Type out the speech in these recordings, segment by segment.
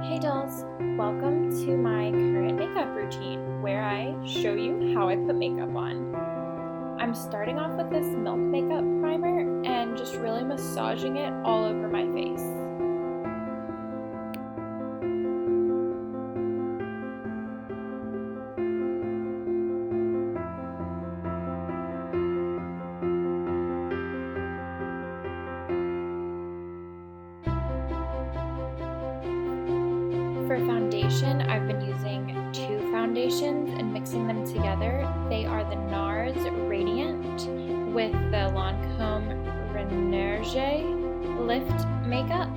Hey dolls, welcome to my current makeup routine where I show you how I put makeup on. I'm starting off with this milk makeup primer and just really massaging it all over my face. For foundation, I've been using two foundations and mixing them together. They are the NARS Radiant with the Lancome Renerge Lift Makeup.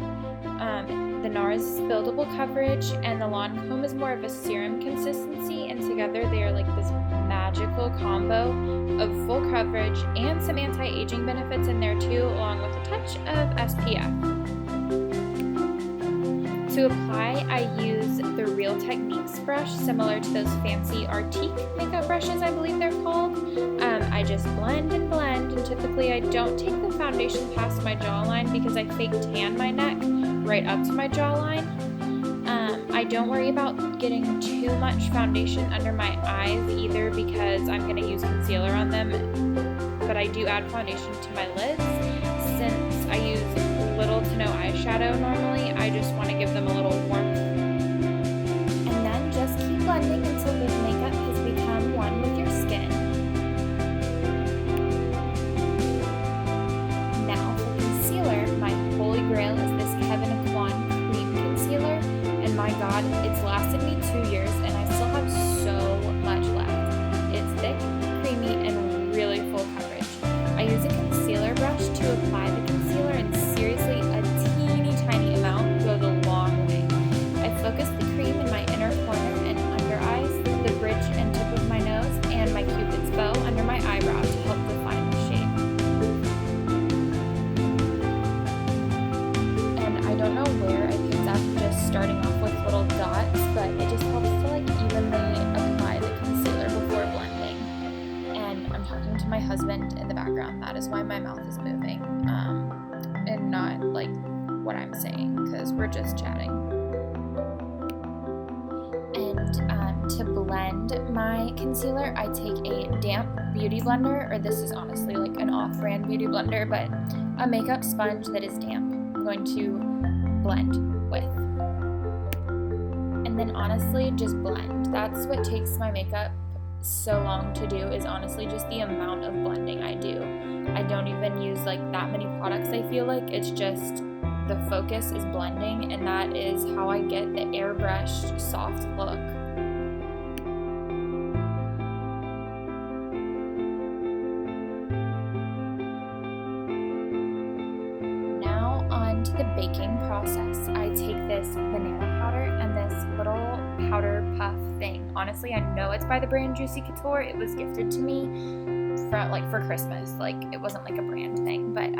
The NARS is buildable coverage and the Lancome is more of a serum consistency, and together they are like this magical combo of full coverage and some anti-aging benefits in there too, along with a touch of SPF. To apply, I use the Real Techniques brush, similar to those fancy Artique makeup brushes, I believe they're called. I just blend, and typically I don't take the foundation past my jawline because I fake tan my neck right up to my jawline. I don't worry about getting too much foundation under my eyes either because I'm going to use concealer on them, but I do add foundation to my lids. Since I use little to no eyeshadow normally, I just want to give them a little warmth. And then just keep blending until the makeup has become one with your skin. Now for concealer, my holy grail is this Kevyn Aucoin cream concealer, and my god, it's lasted me 2 years and I still have so much left. It's thick, creamy, and really full coverage. I use a concealer brush to apply the concealer, and seriously, a teeny tiny amount goes a long way. I focus the cream in my inner corner and under eyes, the bridge and tip of my nose, and my cupid's bow under my eyebrow to help define the shape. And I don't know where I picked up just starting off with little dots, but it just helps to like evenly apply the concealer before blending. And I'm talking to my husband in the background. That is why my mouth is moving, and not like what I'm saying, because we're just chatting. And to blend my concealer, I take a damp beauty blender, or this is honestly like an off-brand beauty blender, but a makeup sponge that is damp. I'm going to blend with. And then honestly, just blend. That's what takes my makeup so long to do, is honestly just the amount of blending I do. I don't even use like that many products, I feel like. It's just the focus is blending, and that is how I get the airbrushed soft look. Now on to the baking process. I take this banana powder and this little powder puff thing. Honestly, I know it's by the brand Juicy Couture. It was gifted to me for Christmas. Like, it wasn't like a brand thing, but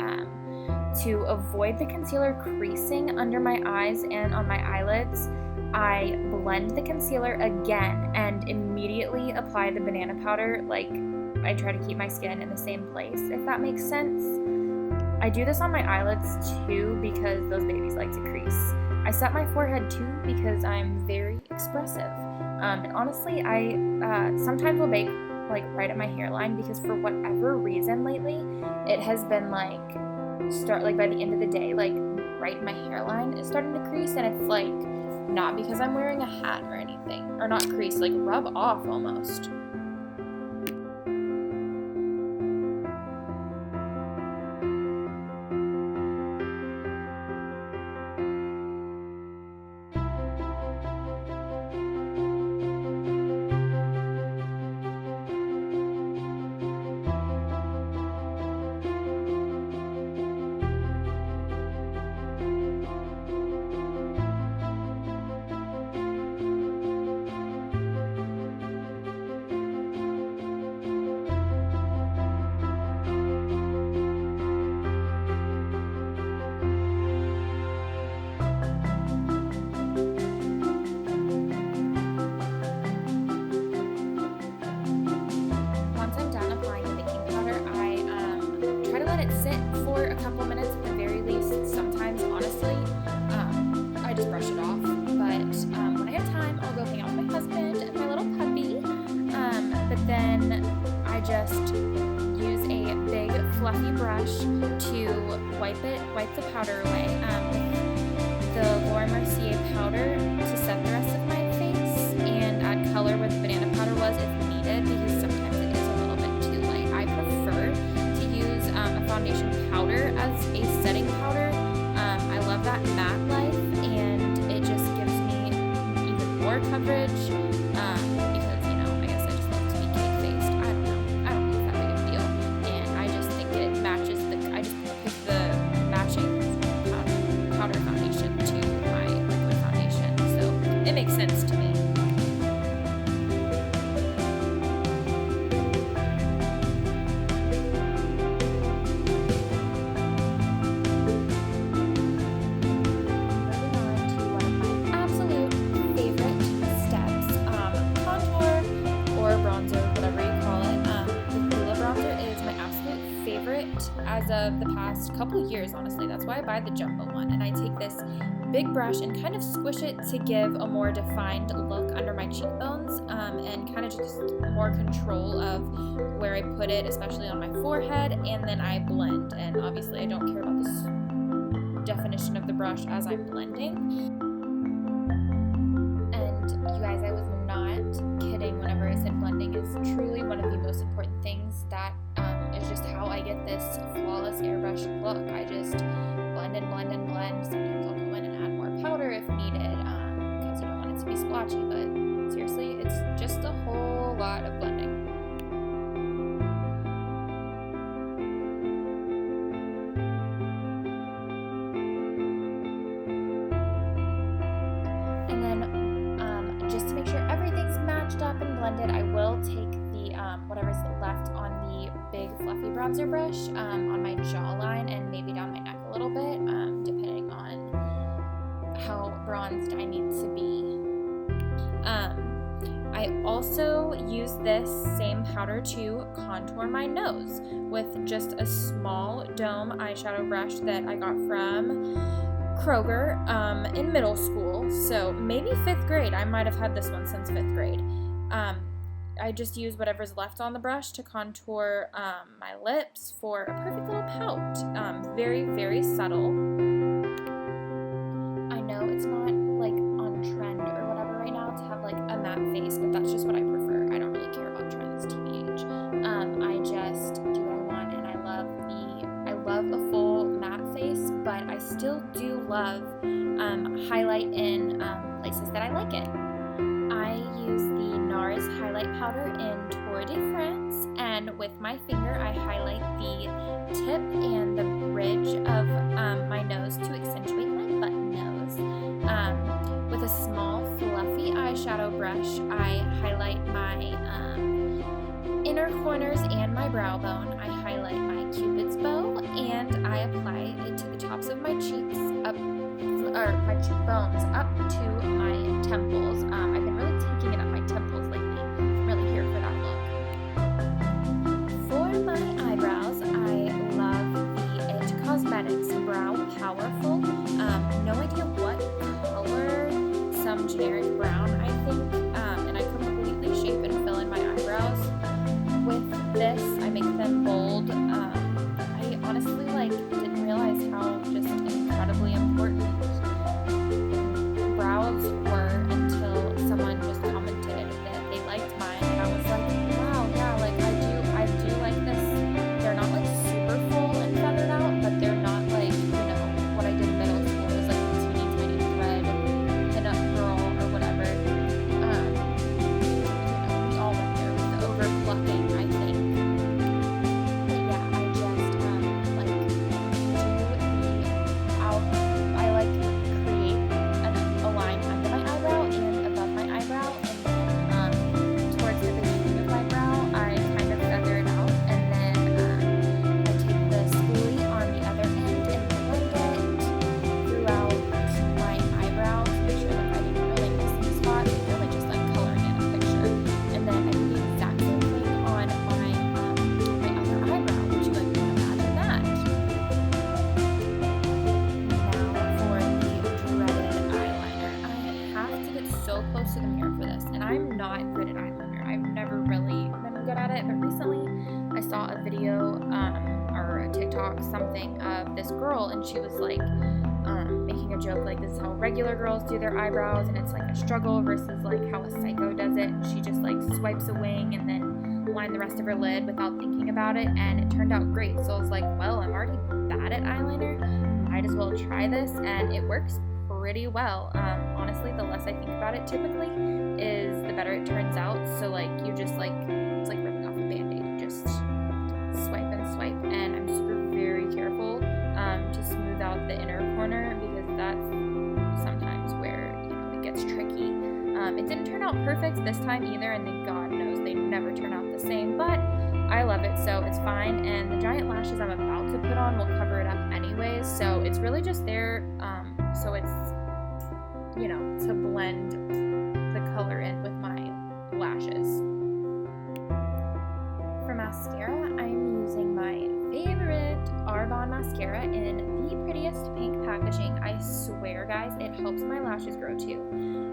to avoid the concealer creasing under my eyes and on my eyelids, I blend the concealer again and immediately apply the banana powder. Like, I try to keep my skin in the same place, if that makes sense. I do this on my eyelids too because those babies like to crease. I set my forehead too because I'm very expressive. And honestly, I sometimes will bake like right at my hairline because for whatever reason lately, it has been like by the end of the day, like right in my hairline is starting to crease, and it's like not because I'm wearing a hat or anything, or not crease, like rub off almost. brush to wipe the powder away with the Laura Mercier powder to set the rest of my face, and add color where the banana powder was if needed, because sometimes it is a little bit too light. I prefer to use a foundation powder as a setting powder. I love that matte life, and it just gives me even more coverage. Because, you know, I guess I just love to be cake-faced. I don't think it's that big of a deal. And I just think it matches I just pick the matching powder foundation to my liquid foundation. So it makes sense to me. As of the past couple years, honestly. That's why I buy the jumbo one, and I take this big brush and kind of squish it to give a more defined look under my cheekbones, and kind of just more control of where I put it, especially on my forehead, and then I blend. And obviously I don't care about this definition of the brush as I'm blending. And you guys, I was not kidding whenever I said blending is truly one of the most important things that is just how I get this flawless airbrush look. I just blend and blend and blend. Sometimes I'll go in and add more powder if needed, because you don't want it to be splotchy, but seriously, it's just a whole lot of blending. And then just to make sure everything's matched up and blended, I will take the whatever's left on the big fluffy bronzer brush on my jawline and maybe down my neck a little bit, depending on how bronzed I need to be. I also use this same powder to contour my nose with just a small dome eyeshadow brush that I got from Kroger in middle school, so maybe 5th grade. I might have had this one since 5th grade. I just use whatever's left on the brush to contour my lips for a perfect little pout. Very, very subtle. I know it's not like on trend or whatever right now to have like a matte face, but that's just what I prefer. I don't really care about trends, TBH. I just do what I want, and I love a full matte face, but I still do love highlight in places that I like it. I use the NARS highlight powder in Tour de France, and with my finger I highlight the tip and the bridge of my nose to accentuate my button nose. With a small fluffy eyeshadow brush, I highlight my inner corners and my brow bone. I highlight my Cupid's bow, and I apply it to the tops of my cheeks, my cheekbones up to my temples. I've been really taking it at my temples lately. I'm really here for that look. For my eyebrows, I love the IT Cosmetics Brow Powerful. No idea what color, some generic brown, I think, and I completely shape and fill in my eyebrows with this. I make them bold. I honestly didn't realize how just incredibly important brows were until someone just commented that they liked mine, and I was like, wow, yeah, I do like this. They're not super full and feathered out, but they're not what I did in middle school. It was like a teeny tiny thread pin-up girl or whatever. We all went there with the over plucking, I think. But yeah, I just create a line under my eyebrow and above my eyebrow, and then towards the beginning of my brow I kind of feather it out, and then I take the spoolie on the other end and blend it throughout my eyebrow to make sure that I didn't really miss any spots. It's really just like coloring in a picture. And then I do the exact same thing on my other eyebrow. Would you like to imagine that? Now for the dreaded eyeliner. I have to get so close to the mirror for this, and I'm not good at eyeliner. I've never really been good at it, but recently I saw a video or a TikTok something of this girl, and she was like making a joke like, this is how regular girls do their eyebrows, and it's like a struggle versus like how a psycho does it. And she just like swipes a wing and then line the rest of her lid without thinking about it, and it turned out great. So I was like, well, I'm already bad at eyeliner, might as well try this, and it works pretty well. Honestly, the less I think about it typically is the better it turns out. So like, you just like, it's like ripping off a band-aid. You just swipe and swipe, and I'm very careful to smooth out the inner corner, because that's sometimes where, you know, it gets tricky. It didn't turn out perfect this time either, and then God knows they never turn out the same, but I love it, so it's fine. And the giant lashes I'm about to put on will cover it up anyways, so it's really just there, so it's, you know, to blend the color in with my lashes. For mascara, I'm using my favorite Arbonne mascara in the prettiest pink packaging. I swear, guys, it helps my lashes grow too.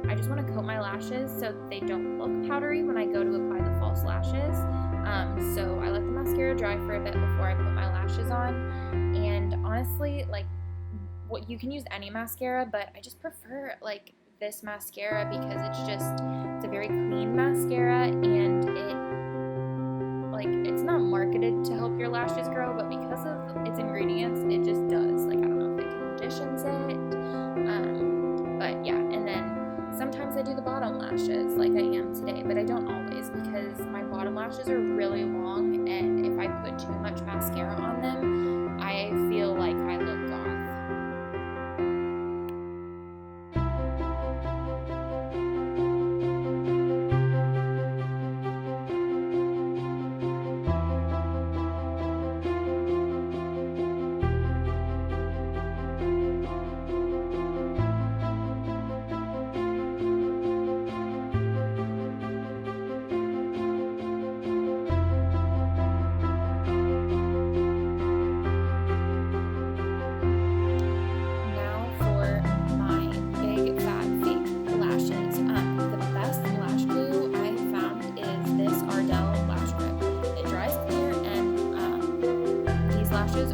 I just want to coat my lashes so that they don't look powdery when I go to apply the false lashes. So I let the mascara dry for a bit before I put my lashes on. And honestly, like, what, you can use any mascara, but I just prefer like this mascara because it's a very clean mascara, and it's not marketed to help your lashes grow, but because of its ingredients, it just does. Like, I don't know if it conditions it, but yeah. And then sometimes I do the bottom lashes like I am today, but I don't always, because my bottom lashes are really long, and if I put too much mascara on them, I feel like I look goth.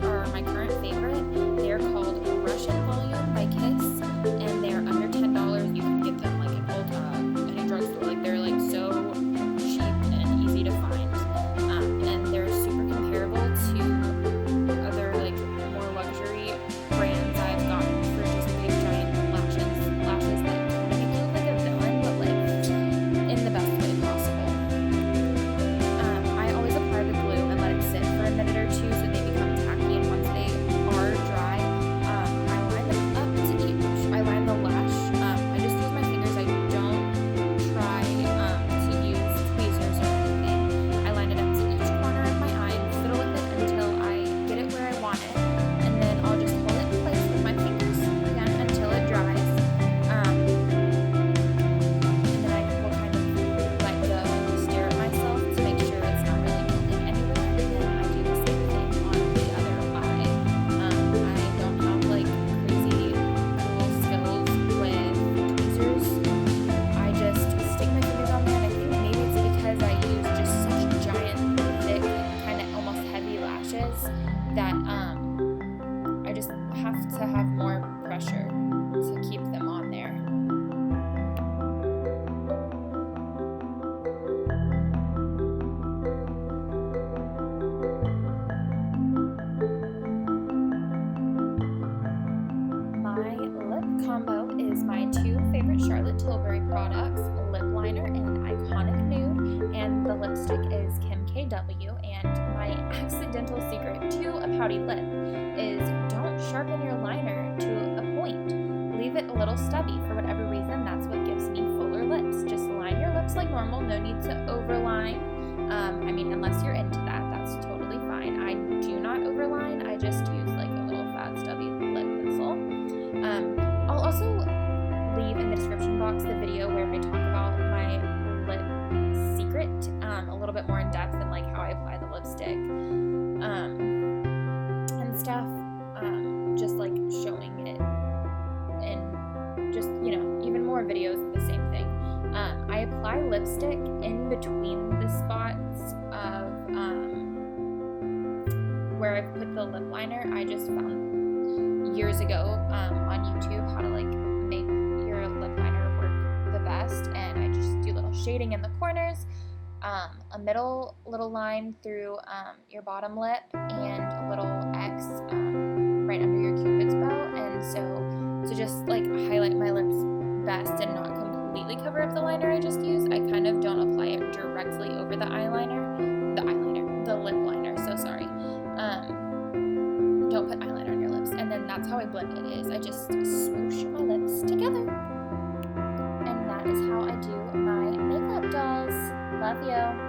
Are my current favorite. They're called Russian Volume by Kiss, and they're under $10. You can get them like in Ulta, any drugstore. Like, they're like so cheap and easy to find, and they're super comparable to other like more luxury brands I've gotten for just big giant lashes that make you look like a villain, but like in the best way possible. I always apply the glue and let it sit for a minute or two so they become tacky, and once they are dry, I line them up to each. I line the lash. I just use my fingers. I don't try to use tweezers or anything. I line it up to each corner of my eye and fiddle with it until I get it where I want it, and then I'll just hold it in place with my fingers again until it dries. And then I will kind of let go and stare at myself to make sure it's not really going anywhere. And then I do the same thing on the other eye. I don't have like crazy cool skills with tweezers. I just stick my fingers on there, and I think maybe it's because I use just such giant, thick, kind of almost heavy lashes that I just have to have more pressure to keep them on there. My lip combo is my two favorite Charlotte Tilbury products, lip liner in Iconic Nude, and the lipstick is Kim KW. And my accidental secret to a pouty lip is don't sharpen your liner to a point. Leave it a little stubby. For whatever reason, that's what gives me fuller lips. Just line your lips like normal, no need to overline. I mean, unless you're into that, that's totally fine. I do not overline, I just use like a little fat stubby lip pencil. I'll also leave in the description box the video where I talk about my lip secret a little bit more in depth, and like how I apply the lipstick and stuff, just like showing it, and just, you know, even more videos of the same thing. I apply lipstick in between the spots of where I've put the lip liner, I just found years ago on YouTube how to like make your lip liner work the best, and I just do little shading in the corners, a middle little line through your bottom lip, and a little X right under your cupid's bow, and so to just like highlight my lips best and not completely cover up the liner I just used, I kind of don't apply it directly over the lip liner, so sorry. Don't put eyeliner on your lips, and then that's how I blend it is I just swoosh my lips together. And that is how I do my makeup, dolls. Love you.